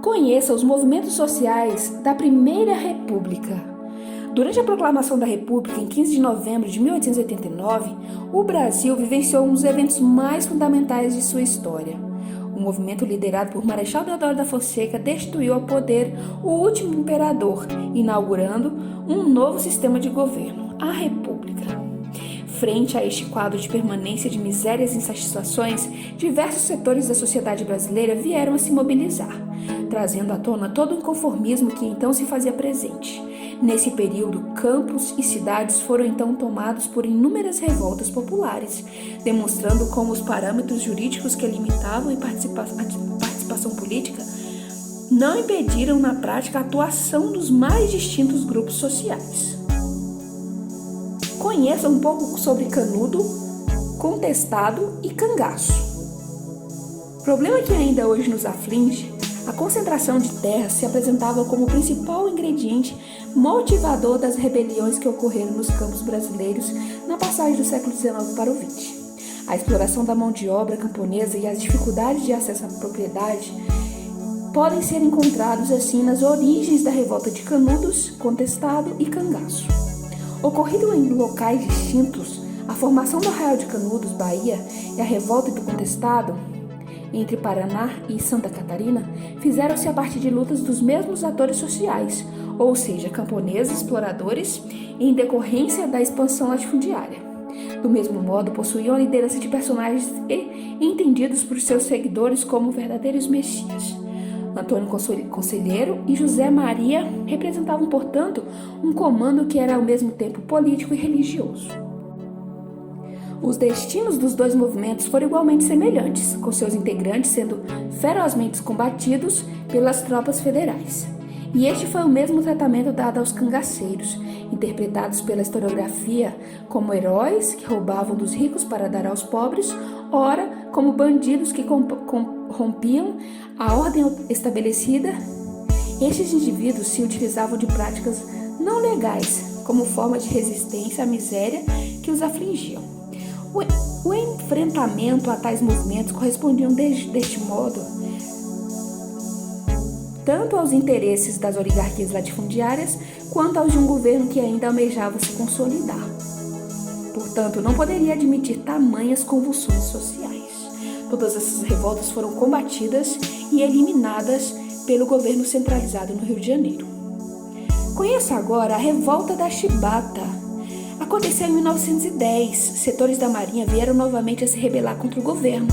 Conheça os movimentos sociais da Primeira República. Durante a proclamação da República, em 15 de novembro de 1889, o Brasil vivenciou um dos eventos mais fundamentais de sua história. O movimento liderado por Marechal Deodoro da Fonseca destituiu ao poder o último imperador, inaugurando um novo sistema de governo, a República. Frente a este quadro de permanência de misérias e insatisfações, diversos setores da sociedade brasileira vieram a se mobilizar, trazendo à tona todo o inconformismo que então se fazia presente. Nesse período, campos e cidades foram então tomados por inúmeras revoltas populares, demonstrando como os parâmetros jurídicos que limitavam a participação política não impediram na prática a atuação dos mais distintos grupos sociais. Conheça um pouco sobre canudo, contestado e cangaço. Problema que ainda hoje nos aflige, a concentração de terras se apresentava como o principal ingrediente motivador das rebeliões que ocorreram nos campos brasileiros na passagem do século XIX para o XX. A exploração da mão de obra camponesa e as dificuldades de acesso à propriedade podem ser encontrados assim nas origens da revolta de Canudos, Contestado e Cangaço. Ocorrido em locais distintos, a formação do Arraial de Canudos, Bahia, e a revolta do Contestado, entre Paraná e Santa Catarina, fizeram-se a partir de lutas dos mesmos atores sociais, ou seja, camponeses, exploradores, em decorrência da expansão latifundiária. Do mesmo modo, possuíam a liderança de personagens entendidos por seus seguidores como verdadeiros messias. Antônio Conselheiro e José Maria representavam, portanto, um comando que era ao mesmo tempo político e religioso. Os destinos dos dois movimentos foram igualmente semelhantes, com seus integrantes sendo ferozmente combatidos pelas tropas federais. E este foi o mesmo tratamento dado aos cangaceiros, interpretados pela historiografia como heróis que roubavam dos ricos para dar aos pobres, ora como bandidos que rompiam a ordem estabelecida. Estes indivíduos se utilizavam de práticas não legais como forma de resistência à miséria que os afligiam. O enfrentamento a tais movimentos correspondiam deste modo tanto aos interesses das oligarquias latifundiárias quanto aos de um governo que ainda almejava se consolidar. Portanto, não poderia admitir tamanhas convulsões sociais. Todas essas revoltas foram combatidas e eliminadas pelo governo centralizado no Rio de Janeiro. Conheça agora a Revolta da Chibata. Aconteceu em 1910. Setores da Marinha vieram novamente a se rebelar contra o governo.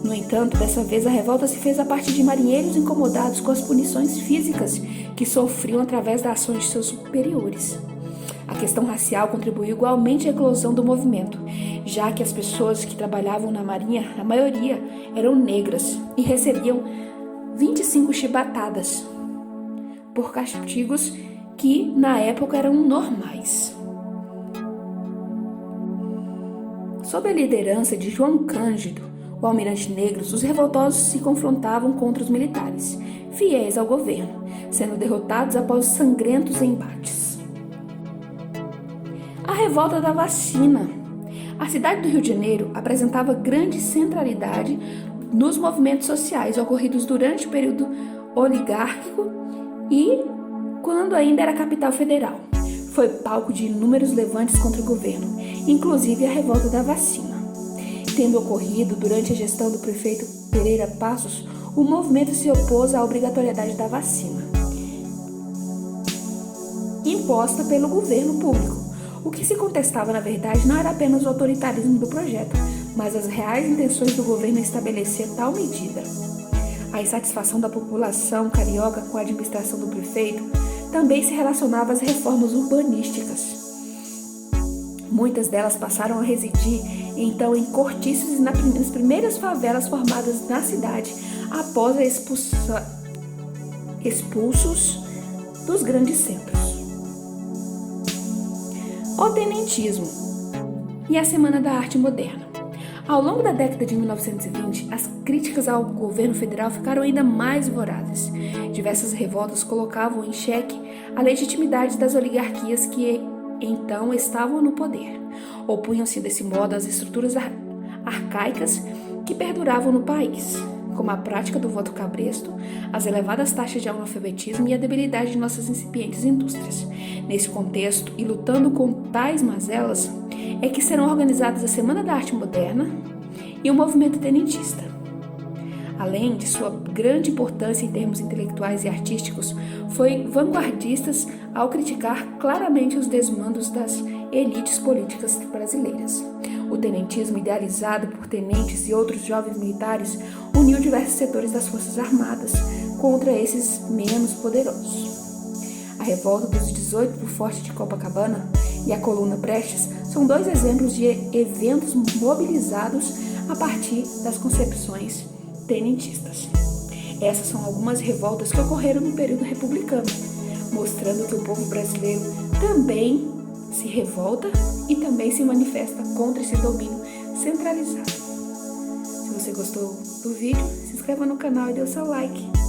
No entanto, dessa vez a revolta se fez a partir de marinheiros incomodados com as punições físicas que sofriam através das ações de seus superiores. A questão racial contribuiu igualmente à eclosão do movimento, já que as pessoas que trabalhavam na marinha, a maioria, eram negras e recebiam 25 chibatadas por castigos que na época eram normais. Sob a liderança de João Cândido, o almirante Negros, os revoltosos se confrontavam contra os militares, fiéis ao governo, sendo derrotados após sangrentos embates. A revolta da vacina. A cidade do Rio de Janeiro apresentava grande centralidade nos movimentos sociais ocorridos durante o período oligárquico e quando ainda era capital federal. Foi palco de inúmeros levantes contra o governo, inclusive a revolta da vacina. Tendo ocorrido durante a gestão do prefeito Pereira Passos, o movimento se opôs à obrigatoriedade da vacina, imposta pelo governo público. O que se contestava, na verdade, não era apenas o autoritarismo do projeto, mas as reais intenções do governo em estabelecer tal medida. A insatisfação da população carioca com a administração do prefeito também se relacionava às reformas urbanísticas. Muitas delas passaram a residir então em cortiços e nas primeiras favelas formadas na cidade após a expulsos dos grandes centros. O tenentismo e a Semana da Arte Moderna. Ao longo da década de 1920, as críticas ao governo federal ficaram ainda mais vorazes. Diversas revoltas colocavam em xeque a legitimidade das oligarquias que então estavam no poder. Opunham-se desse modo às estruturas arcaicas que perduravam no país. como a prática do voto cabresto, as elevadas taxas de analfabetismo e a debilidade de nossas incipientes indústrias. Nesse contexto, e lutando com tais mazelas, é que serão organizadas a Semana da Arte Moderna e o movimento tenentista. Além de sua grande importância em termos intelectuais e artísticos, foi vanguardista ao criticar claramente os desmandos das elites políticas brasileiras. O tenentismo, idealizado por tenentes e outros jovens militares, uniu diversos setores das Forças Armadas contra esses menos poderosos. A revolta dos 18 do Forte de Copacabana e a Coluna Prestes são dois exemplos de eventos mobilizados a partir das concepções tenentistas. Essas são algumas revoltas que ocorreram no período republicano, mostrando que o povo brasileiro também se revolta e também se manifesta contra esse domínio centralizado. Se você gostou do vídeo, se inscreva no canal e dê o seu like.